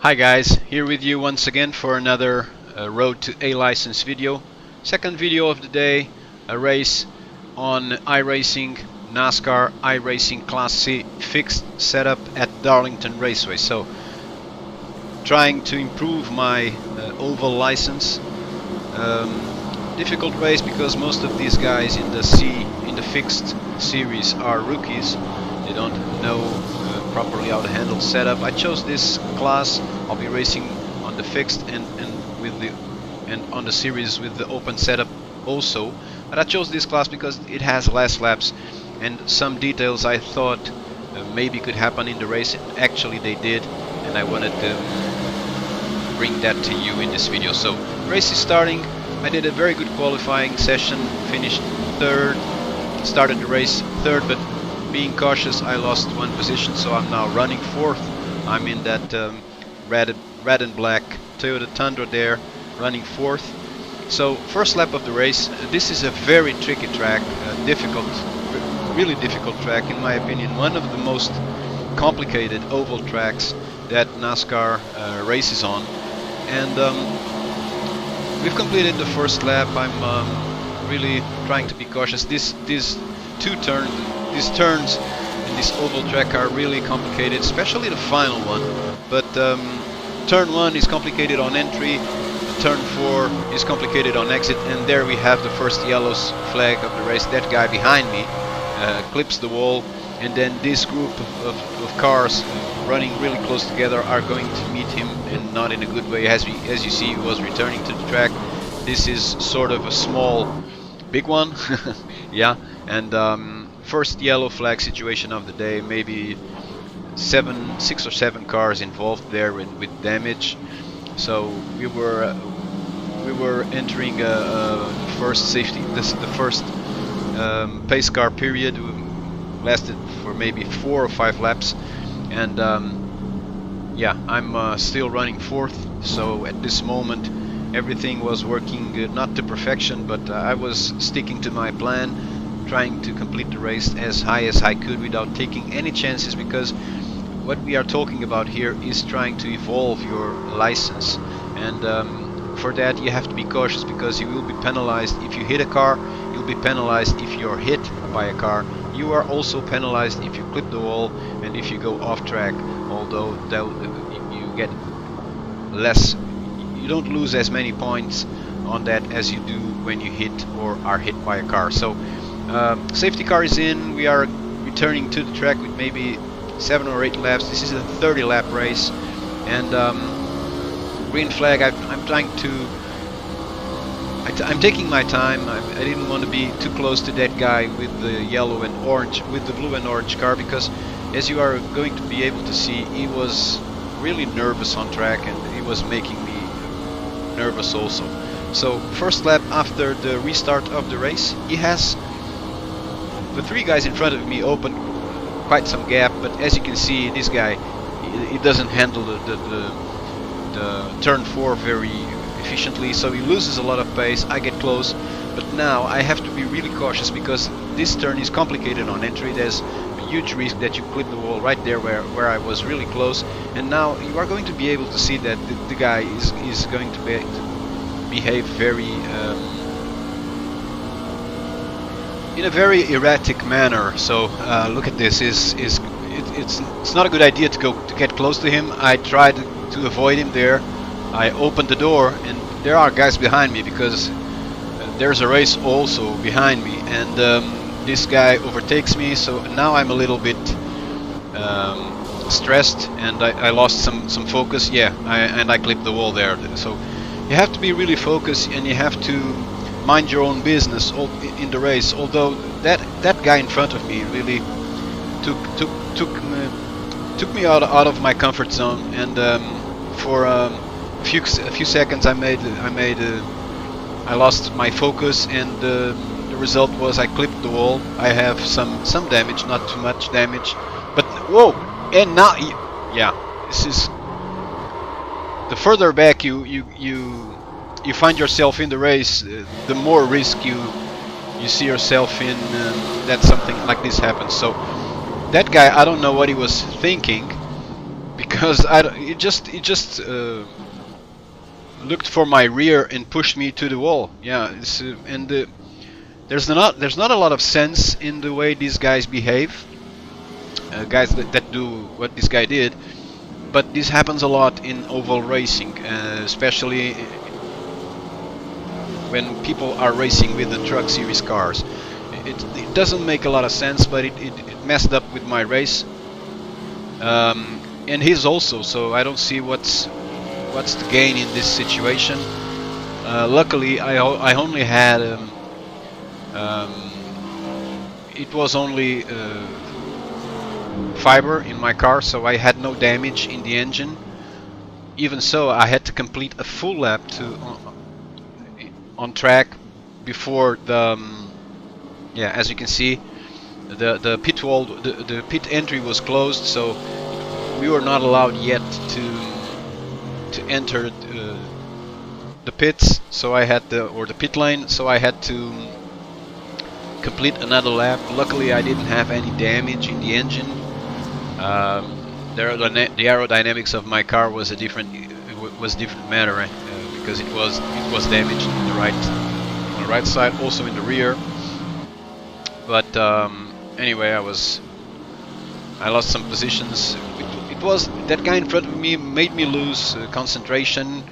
Hi guys, here with you once again for another Road to A license video. Second video of the day, a race on iRacing, NASCAR iRacing Class C fixed setup at Darlington Raceway. So, trying to improve my oval license. Difficult race because most of these guys in the fixed series are rookies. They don't know properly how to handle setup. I chose this class. I'll be racing on the fixed and on the series with the open setup also. But I chose this class because it has less laps and some details I thought maybe could happen in the race. Actually, they did, and I wanted to bring that to you in this video. So, race is starting. I did a very good qualifying session, finished third, started the race third, but being cautious I lost one position, so I'm now running fourth. I'm in that red and black Toyota Tundra there, running fourth. So first lap of the race. This is a very tricky track, really difficult track in my opinion, one of the most complicated oval tracks that NASCAR races on. And we've completed the first lap. I'm really trying to be cautious. These turns in this oval track are really complicated, especially the final one. But turn 1 is complicated on entry, turn 4 is complicated on exit, and there we have the first yellow flag of the race. That guy behind me clips the wall, and then this group of cars running really close together are going to meet him, and not in a good way. As you see, he was returning to the track. This is sort of a small, big one. Yeah, and first yellow flag situation of the day. Maybe 6 or 7 cars involved there with damage. So we were entering the first safety, the first pace car period. Lasted for maybe 4 or 5 laps, and yeah, I'm still running fourth. So at this moment everything was working not to perfection, but I was sticking to my plan, trying to complete the race as high as I could without taking any chances, because what we are talking about here is trying to evolve your license, and for that you have to be cautious, because you will be penalized if you hit a car, you'll be penalized if you're hit by a car, you are also penalized if you clip the wall and if you go off track, although you get less, you don't lose as many points on that as you do when you hit or are hit by a car. So safety car is in. We are returning to the track with maybe 7 or 8 laps. This is a 30 lap race, and green flag. I'm taking my time. I didn't want to be too close to that guy with the yellow and orange, with the blue and orange car, because as you are going to be able to see, he was really nervous on track, and he was making me nervous also. So first lap after the restart of the race, he has the 3 guys in front of me open quite some gap, but as you can see, this guy, he doesn't handle the turn 4 very efficiently, so he loses a lot of pace. I get close, but now I have to be really cautious, because this turn is complicated on entry. There's a huge risk that you clip the wall right there where I was really close, and now you are going to be able to see that the guy is going to behave very in a very erratic manner. So look at this. It's not a good idea to get close to him. I tried to avoid him there. I opened the door, and there are guys behind me, because there's a race also behind me, and this guy overtakes me. So now I'm a little bit stressed, and I lost some focus. Yeah, I clipped the wall there. So you have to be really focused, and you have to mind your own business in the race. Although that guy in front of me really took me out of my comfort zone, and for a few seconds I lost my focus, and the result was I clipped the wall. I have some damage, not too much damage, but whoa! And now, yeah, this is the further back you find yourself in the race, the more risk you see yourself in, that something like this happens. So that guy, I don't know what he was thinking, because it just looked for my rear and pushed me to the wall. Yeah, and there's not a lot of sense in the way these guys behave, guys that do what this guy did. But this happens a lot in oval racing, especially when people are racing with the Truck Series cars. It doesn't make a lot of sense, but it messed up with my race, and his also. So I don't see what's the gain in this situation. Luckily, I only had it was only fiber in my car, so I had no damage in the engine. Even so, I had to complete a full lap on track before the yeah, as you can see, the pit wall, the pit entry was closed, so we were not allowed yet to enter the pits. So I had the pit lane, so I had to complete another lap. Luckily, I didn't have any damage in the engine. The aerodynamics of my car was different matter, right? Because it was damaged on the right side, also in the rear. But anyway, I lost some positions. It was that guy in front of me made me lose concentration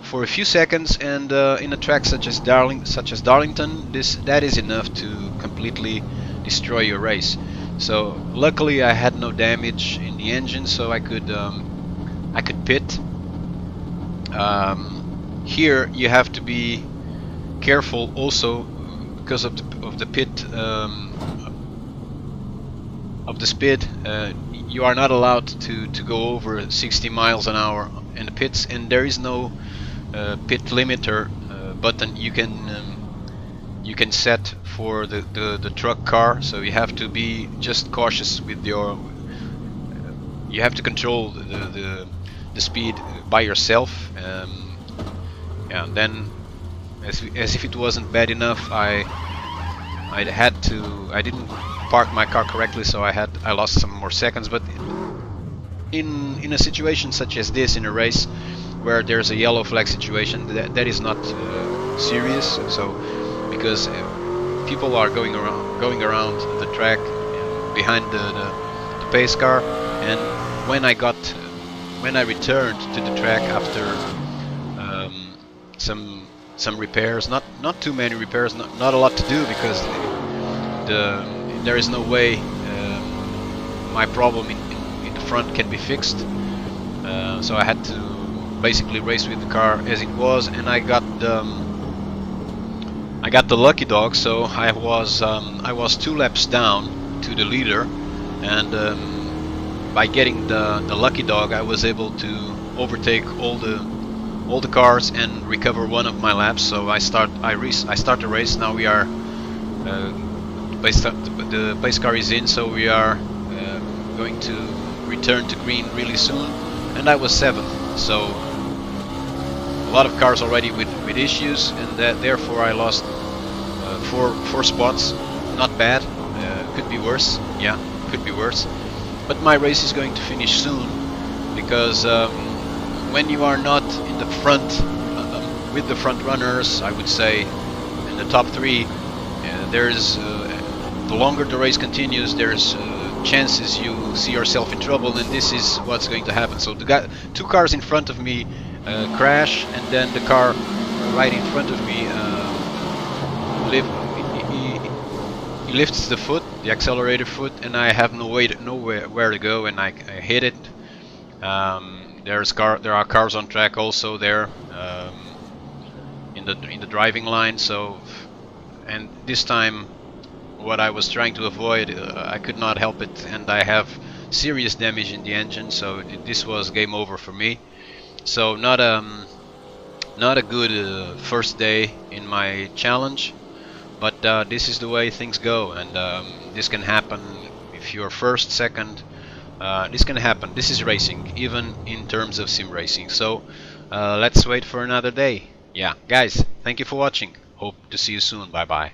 for a few seconds, and in a track such as Darlington, that is enough to completely destroy your race. So luckily I had no damage in the engine, so I could pit. Here you have to be careful also because of the pit of the speed. You are not allowed to go over 60 miles an hour in the pits, and there is no pit limiter button you can set for the truck car. So you have to be just cautious with your you have to control the speed by yourself. Yeah, and then as if it wasn't bad enough, I didn't park my car correctly, so I lost some more seconds. But in a situation such as this, in a race where there's a yellow flag situation, that is not serious. So because people are going around the track behind the pace car, and when I returned to the track after some repairs, not too many repairs, not a lot to do, because there is no way my problem in the front can be fixed. So I had to basically race with the car as it was, and I got the lucky dog. So I was 2 laps down to the leader, and by getting the lucky dog, I was able to overtake all the cars and recover one of my laps. So I start the race. Now we are the pace car is in, so we are going to return to green really soon, and I was 7th. So a lot of cars already with issues, and therefore I lost 4 spots. Not bad. Could be worse. Yeah, could be worse. But my race is going to finish soon, because when you are not in the front with the front runners, I would say in the top 3, there's the longer the race continues, there's chances you see yourself in trouble, and this is what's going to happen. So 2 cars in front of me crash, and then the car right in front of me he lifts the foot, the accelerator foot, and I have nowhere to go, and I hit it. There are cars on track also there in the driving line. So, and this time what I was trying to avoid, I could not help it, and I have serious damage in the engine. So this was game over for me. So not a good first day in my challenge, but this is the way things go, and this can happen if you're first, second. This can happen. This is racing, even in terms of sim racing. So let's wait for another day. Yeah, guys, thank you for watching. Hope to see you soon. Bye bye.